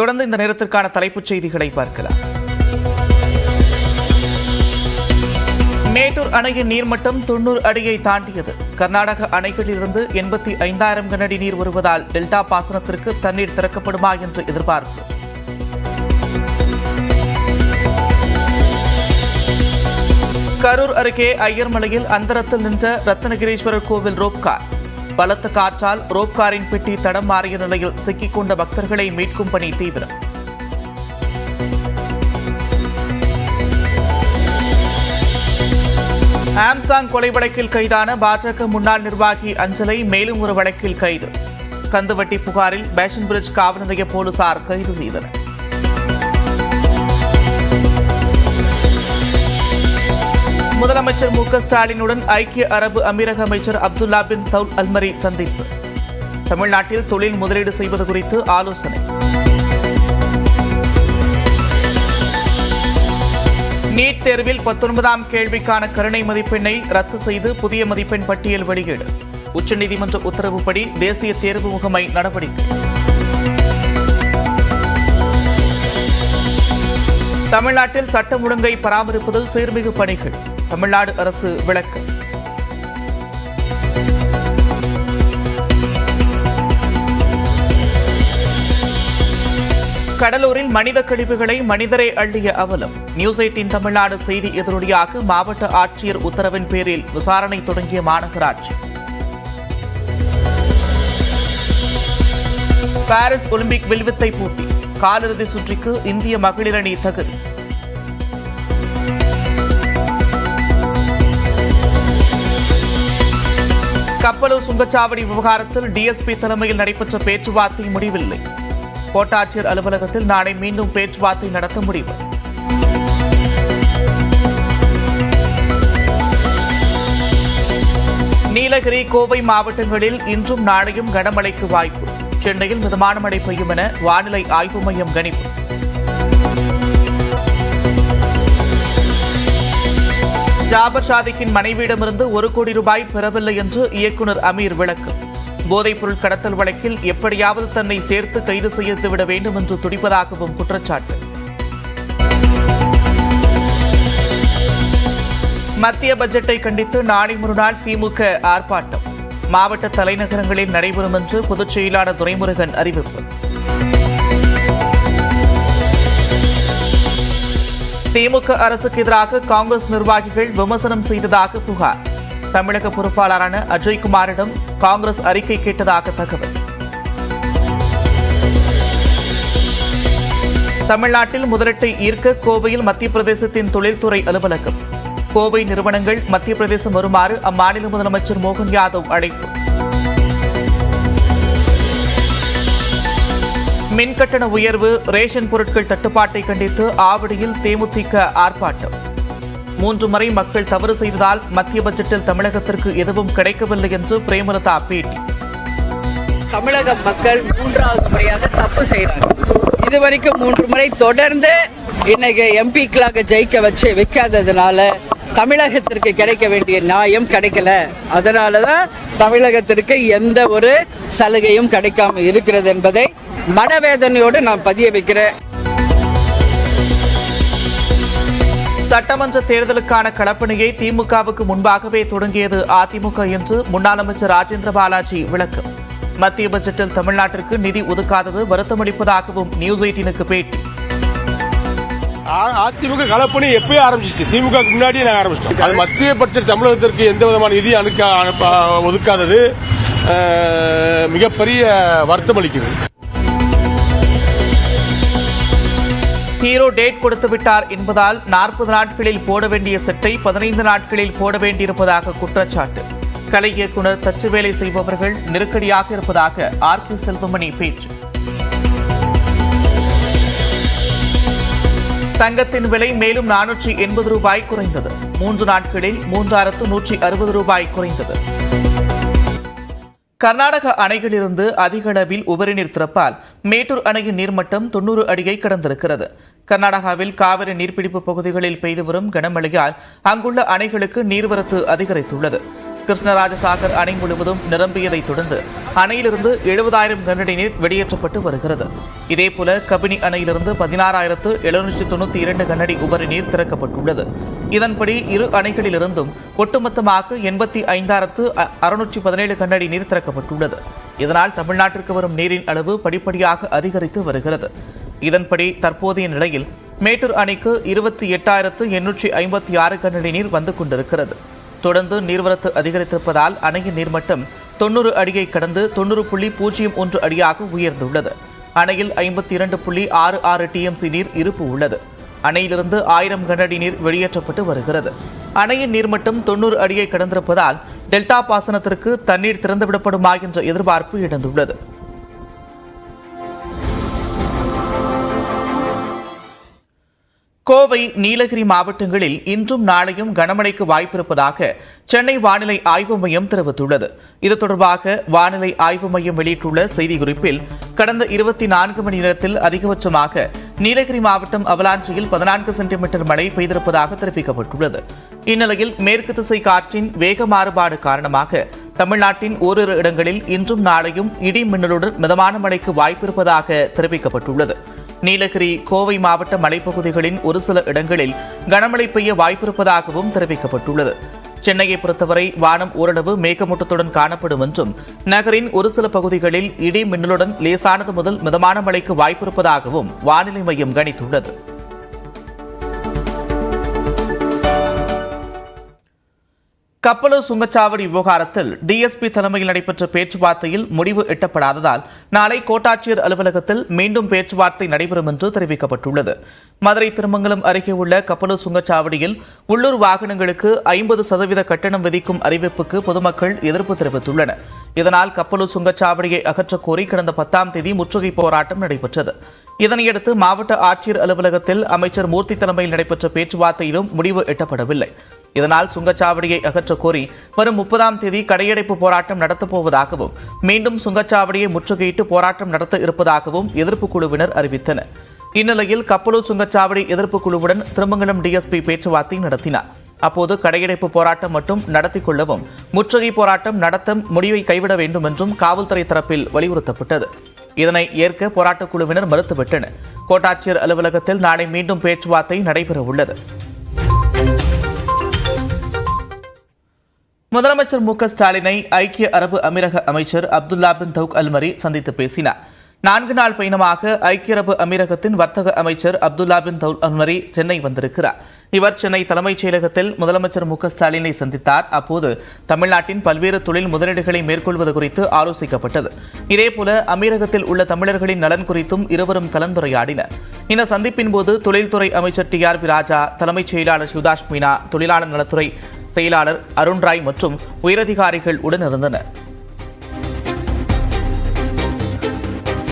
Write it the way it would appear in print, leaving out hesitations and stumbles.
தொடர்ந்து இந்த நேரத்திற்கான தலைப்புச் செய்திகளை பார்க்கலாம். மேட்டூர் அணையின் நீர்மட்டம் 90 அடியை தாண்டியது. கர்நாடக அணைகளிலிருந்து 85,000 கனஅடி நீர் வருவதால் டெல்டா பாசனத்திற்கு தண்ணீர் திறக்கப்படுமா என்று எதிர்பார்ப்பு. கரூர் அருகே ஐயர்மலையில் அந்தரத்தில் நின்ற ரத்னகிரீஸ்வரர் கோவில் ரோப்கார். பலத்த காற்றால் ரோப்காரின் பெட்டி தடம் மாறிய நிலையில் சிக்கிக் கொண்ட பக்தர்களை மீட்கும் பணி தீவிரம். ஆம்சாங் கொலை வழக்கில் கைதான பாஜக முன்னாள் நிர்வாகி அஞ்சலை மேலும் ஒரு வழக்கில் கைது. கந்துவட்டி புகாரில் பேஷன் பிரிட்ஜ் காவல் நிலைய போலீசார் கைது செய்தனர். முதலமைச்சர் மு க ஸ்டாலினுடன் ஐக்கிய அரபு அமீரக அமைச்சர் அப்துல்லா பின் தவுல் அல்மரி சந்திப்பு. தமிழ்நாட்டில் தொழில் முதலீடு செய்வது குறித்து ஆலோசனை. நீட் தேர்வில் 19ஆம் கேள்விக்கான கருணை மதிப்பெண்ணை ரத்து செய்து புதிய மதிப்பெண் பட்டியல் வெளியீடு. உச்சநீதிமன்ற உத்தரவுப்படி தேசிய தேர்வு முகமை நடவடிக்கை. தமிழ்நாட்டில் சட்டம் ஒழுங்கை பராமரிப்பதில் சீர்மிகு பணிகள். தமிழ்நாடு அரசு விளக்கம். கடலூரில் மனித கழிவுகளை மனிதரே அள்ளிய அவலம். நியூஸ் 18 தமிழ்நாடு செய்தி எதிரொலியாக மாவட்ட ஆட்சியர் உத்தரவின் பேரில் விசாரணை தொடங்கிய மாநகராட்சி. பாரிஸ் ஒலிம்பிக் வில்வித்தை போட்டி. காலிறுதி சுற்றுக்கு இந்திய மகளிர் அணி தகுதி. கப்பலூர் சுங்கச்சாவடி விவகாரத்தில் டிஎஸ்பி தலைமையில் நடைபெற்ற பேச்சுவார்த்தை முடிவில்லை. கோட்டாட்சியர் அலுவலகத்தில் நாளை மீண்டும் பேச்சுவார்த்தை நடத்த முடிவு. நீலகிரி கோவை மாவட்டங்களில் இன்றும் நாளையும் கனமழைக்கு வாய்ப்பு. சென்னையில் மிதமான மழை பெய்யும் என வானிலை ஆய்வு மையம் கணிப்பு. ஜாபர் ஷாதிக்கின் மனைவியிடமிருந்து 1 கோடி ரூபாய் பெறவில்லை என்று இயக்குநர் அமீர் விளக்கம். போதைப்பொருள் கடத்தல் வழக்கில் எப்படியாவது தன்னை சேர்த்து கைது செய்துவிட வேண்டும் என்று துடிப்பதாகவும் குற்றச்சாட்டு. மத்திய பட்ஜெட்டை கண்டித்து நாளை மறுநாள் திமுக ஆர்ப்பாட்டம். மாவட்ட தலைநகரங்களில் நடைபெறும் என்று பொதுச் செயலாளர் துரைமுருகன் அறிவிப்பு. திமுக அரசுக்கு எதிராக காங்கிரஸ் நிர்வாகிகள் விமர்சனம் செய்ததாக புகார். தமிழக பொறுப்பாளரான அஜய்குமாரிடம் காங்கிரஸ் அறிக்கை கேட்டதாக தகவல். தமிழ்நாட்டில் முதலீட்டை ஈர்க்க கோவையில் மத்திய பிரதேசத்தின் தொழில்துறை அலுவலகம். கோவை நிறுவனங்கள் மத்திய பிரதேசம் வருமாறு அம்மாநில முதலமைச்சர் மோகன் யாதவ் அழைப்பு. மின்கட்டண உயர்வு, ரேஷன் பொருட்கள் தட்டுப்பாட்டை கண்டித்து ஆவடியில் தேமுதிக ஆர்ப்பாட்டம். 3 முறை மக்கள் தவறு செய்ததால் மத்திய பட்ஜெட்டில் தமிழகத்திற்கு எதுவும் கிடைக்கவில்லை என்று பிரேமலதா பேட்டி. தமிழக மக்கள் 3வது முறையாக தப்பு செய்கிறாங்க. இதுவரைக்கும் 3 முறை தொடர்ந்து இன்னைக்கு எம்பிக்களாக ஜெயிக்க வைக்காததுனால தமிழகத்திற்கு கிடைக்க வேண்டிய நியாயம் கிடைக்கல. அதனால தான் தமிழகத்திற்கு எந்த ஒரு சலுகையும் கிடைக்காம இருக்கிறது என்பதை மனவேதனையோடு நான் பதிய வைக்கிறேன். சட்டமன்ற தேர்தலுக்கான களப்பணியை திமுகவுக்கு முன்பாகவே தொடங்கியது அதிமுக என்று முன்னாள் அமைச்சர் ராஜேந்திர பாலாஜி விளக்கம். மத்திய பட்ஜெட்டில் தமிழ்நாட்டிற்கு நிதி ஒதுக்காதது வருத்தமளிப்பதாகவும் நியூஸ் 18க்கு பேட்டி. அதிமுக களப்பணி எப்பயும் ஆரம்பிச்சிச்சு. திமுக முன்னாடியே நாங்கள் ஆரம்பிச்சிட்டோம். அது மத்திய பட்ஜெட் தமிழகத்திற்கு எந்த விதமான நிதி ஒதுக்காதது மிகப்பெரிய வருத்தம் அளிக்கிறது. ஹீரோ டேட் கொடுத்து விட்டார் என்பதால் 40 நாட்களில் போட வேண்டிய செட்டை 15 நாட்களில் போட வேண்டியிருப்பதாக குற்றச்சாட்டு. கலை இயக்குநர் தச்சு வேலை செய்பவர்கள் நெருக்கடியாக இருப்பதாக ஆர்.கே. செல்வமணி பேச்சு. தங்கத்தின் விலை மேலும் 480 ரூபாய் குறைந்தது. 3 நாட்களில் 3160 ரூபாய் குறைந்தது. கர்நாடக அணைகளிலிருந்து அதிக அளவில் உபரிநீர் திறப்பால் மேட்டூர் அணையின் நீர்மட்டம் 90 அடியை கடந்திருக்கிறது. கர்நாடகாவில் காவிரி நீர்பிடிப்பு பகுதிகளில் பெய்து வரும் கனமழையால் அங்குள்ள அணைகளுக்கு நீர்வரத்து அதிகரித்துள்ளது. கிருஷ்ணராஜசாகர் அணை முழுவதும் நிரம்பியதைத் தொடர்ந்து அணையிலிருந்து 70,000 கனஅடி நீர் வெளியேற்றப்பட்டு வருகிறது. இதேபோல கபினி அணையிலிருந்து 16,792 கனஅடி உபரி நீர் திறக்கப்பட்டுள்ளது. இதன்படி இரு அணைகளிலிருந்தும் ஒட்டுமொத்தமாக 85,617 கனஅடி நீர் திறக்கப்பட்டுள்ளது. இதனால் தமிழ்நாட்டிற்கு வரும் நீரின் அளவு படிப்படியாக அதிகரித்து வருகிறது. இதன்படி தற்போதைய நிலையில் மேட்டூர் அணைக்கு 28,856 கனஅடி நீர் வந்து கொண்டிருக்கிறது. தொடர்ந்து நீர்வரத்து அதிகரித்திருப்பதால் அணையின் நீர்மட்டம் 90 அடியை கடந்து 90.01 அடியாக உயர்ந்துள்ளது. அணையில் 52.66 டிஎம்சி நீர் இருப்பு உள்ளது. அணையிலிருந்து 1000 கனஅடி நீர் வெளியேற்றப்பட்டு வருகிறது. அணையின் நீர்மட்டம் 90 அடியை கடந்திருப்பதால் டெல்டா பாசனத்திற்கு தண்ணீர் திறந்துவிடப்படுமா என்ற எதிர்பார்ப்பு எழுந்துள்ளது. கோவை, நீலகிரி மாவட்டங்களில் இன்றும் நாளையும் கனமழைக்கு வாய்ப்பிருப்பதாக சென்னை வானிலை ஆய்வு மையம் தெரிவித்துள்ளது. இது தொடர்பாக வானிலை ஆய்வு மையம் வெளியிட்டுள்ள செய்திக்குறிப்பில், கடந்த 24 மணி நேரத்தில் அதிகபட்சமாக நீலகிரி மாவட்டம் அவலாஞ்சியில் 14 சென்டிமீட்டர் மழை பெய்திருப்பதாக தெரிவிக்கப்பட்டுள்ளது. இந்நிலையில் மேற்கு திசை காற்றின் வேக மாறுபாடு காரணமாக தமிழ்நாட்டின் ஓரிரு இடங்களில் இன்றும் நாளையும் இடி மின்னலுடன் மிதமான மழைக்கு வாய்ப்பிருப்பதாக தெரிவிக்கப்பட்டுள்ளது. நீலகிரி, கோவை மாவட்ட மலைப்பகுதிகளின் ஒரு சில இடங்களில் கனமழை பெய்ய வாய்ப்பிருப்பதாகவும் தெரிவிக்கப்பட்டுள்ளது. சென்னையை பொறுத்தவரை வானம் ஓரளவு மேகமூட்டத்துடன் காணப்படும் என்றும், நகரின் ஒரு சில பகுதிகளில் இடி மின்னலுடன் லேசானது முதல் மிதமான மழைக்கு வாய்ப்பிருப்பதாகவும் வானிலை மையம் கணித்துள்ளது. கப்பலூர் சுங்கச்சாவடி விவகாரத்தில் டிஎஸ்பி தலைமையில் நடைபெற்ற பேச்சுவார்த்தையில் முடிவு எட்டப்படாததால் நாளை கோட்டாட்சியர் அலுவலகத்தில் மீண்டும் பேச்சுவார்த்தை நடைபெறும் என்று தெரிவிக்கப்பட்டுள்ளது. மதுரை திருமங்கலம் அருகே உள்ள கப்பலூர் சுங்கச்சாவடியில் உள்ளூர் வாகனங்களுக்கு 50% கட்டணம் விதிக்கும் அறிவிப்புக்கு பொதுமக்கள் எதிர்ப்பு தெரிவித்துள்ளனர். இதனால் கப்பலூர் சுங்கச்சாவடியை அகற்றக் கோரி கடந்த 10ஆம் தேதி முற்றுகை போராட்டம் நடைபெற்றது. இதனையடுத்து மாவட்ட ஆட்சியர் அலுவலகத்தில் அமைச்சர் மூர்த்தி தலைமையில் நடைபெற்ற பேச்சுவார்த்தையிலும் முடிவு எட்டப்படவில்லை. இதனால் சுங்கச்சாவடியை அகற்றக் கோரி வரும் 30ஆம் தேதி கடையடைப்பு போராட்டம் நடத்தப்போவதாகவும், மீண்டும் சுங்கச்சாவடியை முற்றுகையிட்டு போராட்டம் நடத்த இருப்பதாகவும் எதிர்ப்பு குழுவினர் அறிவித்தனர். இந்நிலையில் கப்பலூர் சுங்கச்சாவடி எதிர்ப்பு குழுவுடன் திருமங்கலம் டிஎஸ்பி பேச்சுவார்த்தை நடத்தினார். அப்போது கடையடைப்பு போராட்டம் மட்டும் நடத்திக் கொள்ளவும், முற்றுகை போராட்டம் நடத்த முடிவை கைவிட வேண்டும் என்றும் காவல்துறை தரப்பில் வலியுறுத்தப்பட்டது. இதனை ஏற்க போராட்டக் குழுவினர் மறுத்துவிட்டனர். கோட்டாட்சியர் அலுவலகத்தில் நாளை மீண்டும் பேச்சுவார்த்தை நடைபெறவுள்ளது. முதலமைச்சர் மு க ஸ்டாலினை ஐக்கிய அரபு அமீரக அமைச்சர் அப்துல்லா பின் தௌக் அல்மரி சந்தித்து பேசினார். 4 நாள் பயணமாக ஐக்கிய அரபு அமீரகத்தின் வர்த்தக அமைச்சர் அப்துல்லா பின் தௌக் அல்மரி சென்னை வந்திருக்கிறார். இவர் சென்னை தலைமைச் செயலகத்தில் முதலமைச்சர் மு க ஸ்டாலினை சந்தித்தார். அப்போது தமிழ்நாட்டின் பல்வேறு தொழில் முதலீடுகளை மேற்கொள்வது குறித்து ஆலோசிக்கப்பட்டது. இதேபோல அமீரகத்தில் உள்ள தமிழர்களின் நலன் குறித்தும் இருவரும் கலந்துரையாடினர். இந்த சந்திப்பின் போது தொழில்துறை அமைச்சர் TRP ராஜா, தலைமைச் செயலாளர் சிவதாஸ் மீனா, தொழிலாளர் நலத்துறை செயலாளர் அருண் ராய் மற்றும் உயரதிகாரிகள் உடனிருந்தனர்.